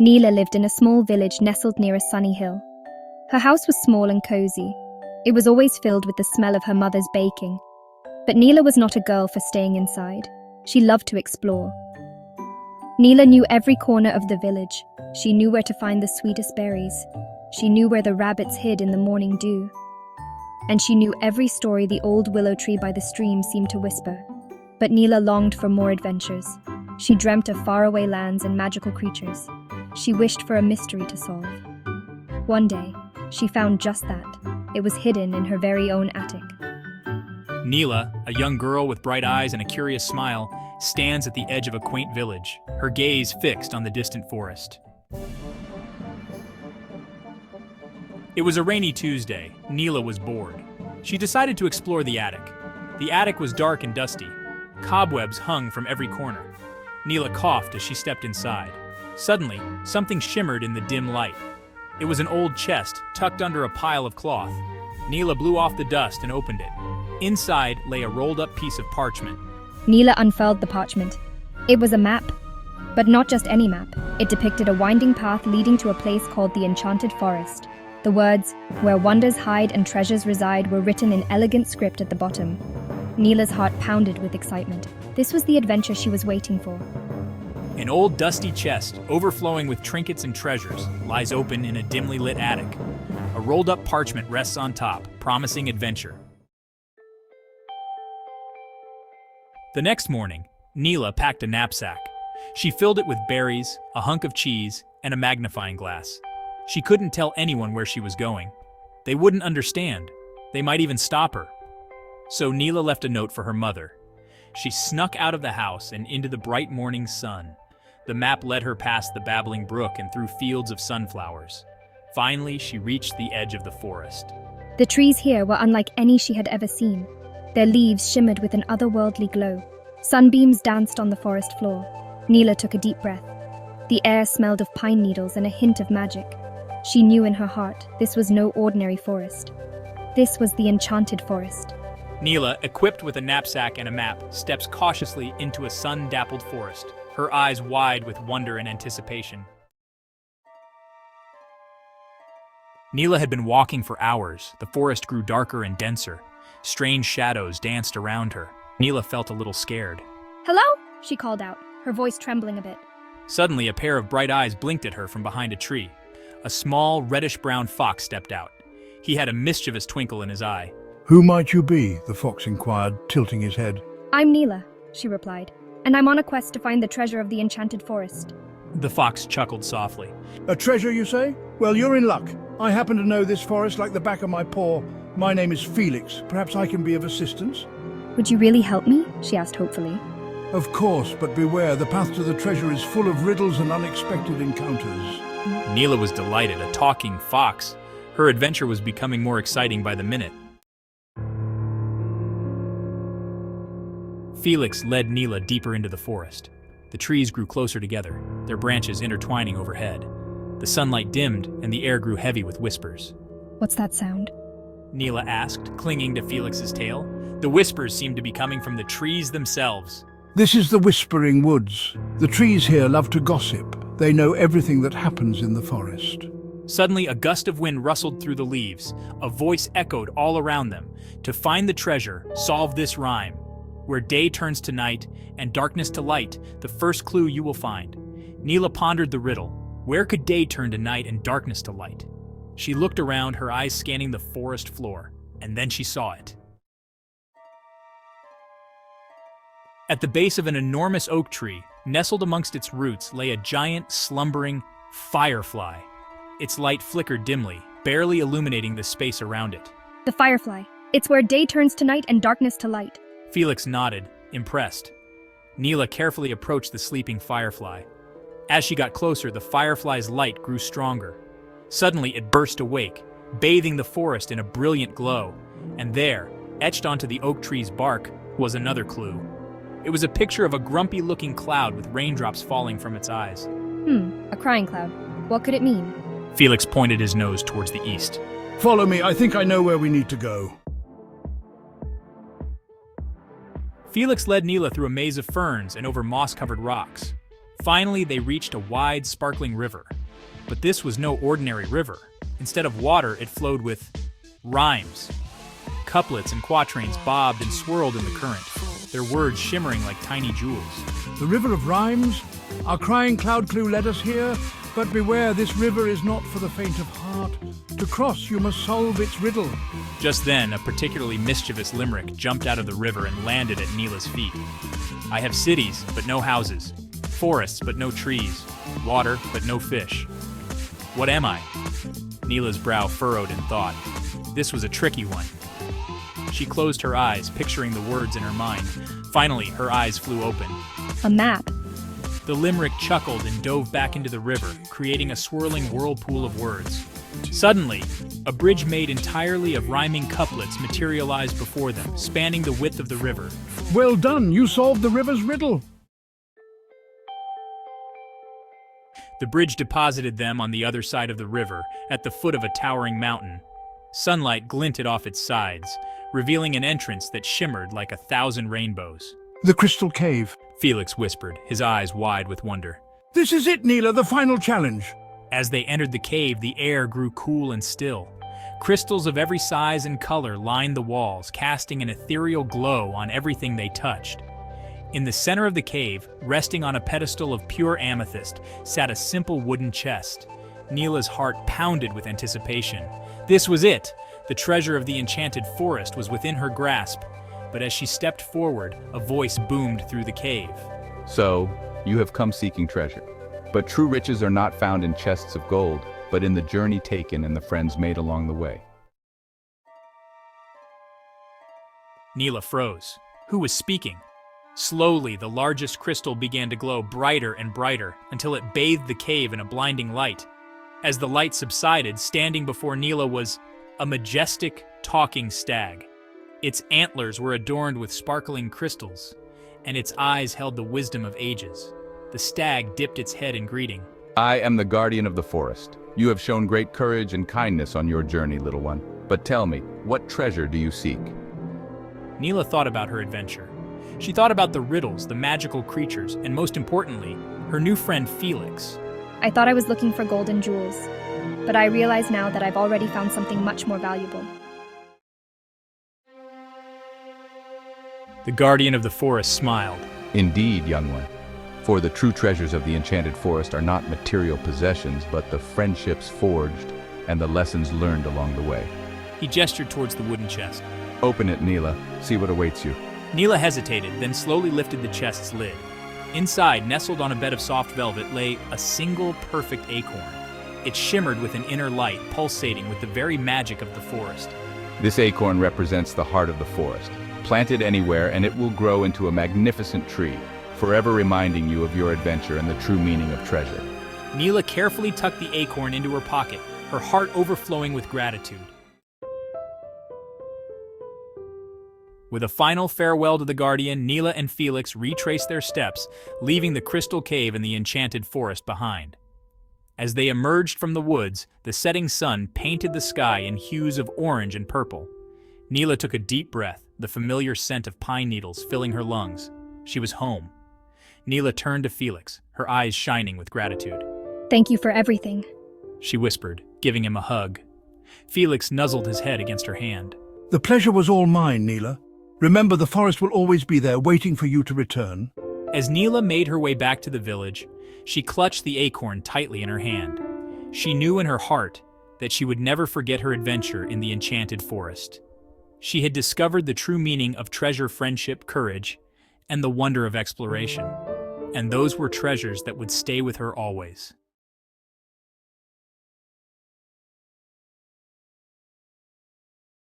Neela lived in a small village nestled near a sunny hill. Her house was small and cozy. It was always filled with the smell of her mother's baking. But Neela was not a girl for staying inside. She loved to explore. Neela knew every corner of the village. She knew where to find the sweetest berries. She knew where the rabbits hid in the morning dew. And she knew every story the old willow tree by the stream seemed to whisper. But Neela longed for more adventures. She dreamt of faraway lands and magical creatures. She wished for a mystery to solve. One day, she found just that. It was hidden in her very own attic. Neela, a young girl with bright eyes and a curious smile, stands at the edge of a quaint village, her gaze fixed on the distant forest. It was a rainy Tuesday. Neela was bored. She decided to explore the attic. The attic was dark and dusty. Cobwebs hung from every corner. Neela coughed as she stepped inside. Suddenly, something shimmered in the dim light. It was an old chest tucked under a pile of cloth. Neela blew off the dust and opened it. Inside lay a rolled-up piece of parchment. Neela unfurled the parchment. It was a map, but not just any map. It depicted a winding path leading to a place called the Enchanted Forest. The words, "Where wonders hide and treasures reside," were written in elegant script at the bottom. Neela's heart pounded with excitement. This was the adventure she was waiting for. An old dusty chest, overflowing with trinkets and treasures, lies open in a dimly lit attic. A rolled-up parchment rests on top, promising adventure. The next morning, Neela packed a knapsack. She filled it with berries, a hunk of cheese, and a magnifying glass. She couldn't tell anyone where she was going. They wouldn't understand. They might even stop her. So Neela left a note for her mother. She snuck out of the house and into the bright morning sun. The map led her past the babbling brook and through fields of sunflowers. Finally, she reached the edge of the forest. The trees here were unlike any she had ever seen. Their leaves shimmered with an otherworldly glow. Sunbeams danced on the forest floor. Neela took a deep breath. The air smelled of pine needles and a hint of magic. She knew in her heart this was no ordinary forest. This was the Enchanted Forest. Neela, equipped with a knapsack and a map, steps cautiously into a sun-dappled forest, her eyes wide with wonder and anticipation. Neela had been walking for hours. The forest grew darker and denser. Strange shadows danced around her. Neela felt a little scared. "Hello?" she called out, her voice trembling a bit. Suddenly, a pair of bright eyes blinked at her from behind a tree. A small, reddish-brown fox stepped out. He had a mischievous twinkle in his eye. "Who might you be?" the fox inquired, tilting his head. "I'm Neela," she replied, "and I'm on a quest to find the treasure of the Enchanted Forest." The fox chuckled softly. "A treasure, you say? Well, you're in luck. I happen to know this forest like the back of my paw. My name is Felix. Perhaps I can be of assistance?" "Would you really help me?" she asked hopefully. "Of course, but beware. The path to the treasure is full of riddles and unexpected encounters." Neela was delighted. A talking fox. Her adventure was becoming more exciting by the minute. Felix led Neela deeper into the forest. The trees grew closer together, their branches intertwining overhead. The sunlight dimmed, and the air grew heavy with whispers. "What's that sound?" Neela asked, clinging to Felix's tail. The whispers seemed to be coming from the trees themselves. "This is the Whispering Woods. The trees here love to gossip. They know everything that happens in the forest." Suddenly, a gust of wind rustled through the leaves. A voice echoed all around them. "To find the treasure, solve this rhyme. Where day turns to night and darkness to light, the first clue you will find." Neela pondered the riddle. Where could day turn to night and darkness to light? She looked around, her eyes scanning the forest floor, and then she saw it. At the base of an enormous oak tree, nestled amongst its roots, lay a giant, slumbering firefly. Its light flickered dimly, barely illuminating the space around it. "The firefly. It's where day turns to night and darkness to light." Felix nodded, impressed. Neela carefully approached the sleeping firefly. As she got closer, the firefly's light grew stronger. Suddenly, it burst awake, bathing the forest in a brilliant glow. And there, etched onto the oak tree's bark, was another clue. It was a picture of a grumpy-looking cloud with raindrops falling from its eyes. A crying cloud. What could it mean? Felix pointed his nose towards the east. "Follow me. I think I know where we need to go." Felix led Neela through a maze of ferns and over moss-covered rocks. Finally, they reached a wide, sparkling river. But this was no ordinary river. Instead of water, it flowed with rhymes. Couplets and quatrains bobbed and swirled in the current, their words shimmering like tiny jewels. The river of rhymes? Our crying cloud clue led us here, but beware, this river is not for the faint of heart. To cross, you must solve its riddle. Just then, a particularly mischievous limerick jumped out of the river and landed at Neela's feet. I have cities, but no houses. Forests, but no trees. Water, but no fish. What am I? Neela's brow furrowed in thought. This was a tricky one. She closed her eyes, picturing the words in her mind. Finally, her eyes flew open. A map. The limerick chuckled and dove back into the river, creating a swirling whirlpool of words. Suddenly, a bridge made entirely of rhyming couplets materialized before them, spanning the width of the river. Well done, you solved the river's riddle. The bridge deposited them on the other side of the river, at the foot of a towering mountain. Sunlight glinted off its sides, revealing an entrance that shimmered like 1,000 rainbows. The Crystal Cave. Felix whispered, his eyes wide with wonder. This is it, Neela, the final challenge. As they entered the cave, the air grew cool and still. Crystals of every size and color lined the walls, casting an ethereal glow on everything they touched. In the center of the cave, resting on a pedestal of pure amethyst, sat a simple wooden chest. Neela's heart pounded with anticipation. This was it! The treasure of the enchanted forest was within her grasp. But as she stepped forward, a voice boomed through the cave. So, you have come seeking treasure. But true riches are not found in chests of gold, but in the journey taken and the friends made along the way. Neela froze. Who was speaking? Slowly, the largest crystal began to glow brighter and brighter until it bathed the cave in a blinding light. As the light subsided, standing before Neela was a majestic, talking stag. Its antlers were adorned with sparkling crystals, and its eyes held the wisdom of ages. The stag dipped its head in greeting. I am the guardian of the forest. You have shown great courage and kindness on your journey, little one. But tell me, what treasure do you seek? Neela thought about her adventure. She thought about the riddles, the magical creatures, and most importantly, her new friend Felix. I thought I was looking for golden jewels, but I realize now that I've already found something much more valuable. The guardian of the forest smiled. Indeed, young one. For the true treasures of the enchanted forest are not material possessions, but the friendships forged and the lessons learned along the way. He gestured towards the wooden chest. Open it, Neela. See what awaits you. Neela hesitated, then slowly lifted the chest's lid. Inside, nestled on a bed of soft velvet, lay a single perfect acorn. It shimmered with an inner light, pulsating with the very magic of the forest. This acorn represents the heart of the forest. Plant it anywhere and it will grow into a magnificent tree, forever reminding you of your adventure and the true meaning of treasure. Neela carefully tucked the acorn into her pocket, her heart overflowing with gratitude. With a final farewell to the guardian, Neela and Felix retraced their steps, leaving the crystal cave and the enchanted forest behind. As they emerged from the woods, the setting sun painted the sky in hues of orange and purple. Neela took a deep breath, the familiar scent of pine needles filling her lungs. She was home. Neela turned to Felix, her eyes shining with gratitude. Thank you for everything. She whispered, giving him a hug. Felix nuzzled his head against her hand. The pleasure was all mine, Neela. Remember, the forest will always be there, waiting for you to return. As Neela made her way back to the village, she clutched the acorn tightly in her hand. She knew in her heart that she would never forget her adventure in the enchanted forest. She had discovered the true meaning of treasure, friendship, courage, and the wonder of exploration. And those were treasures that would stay with her always.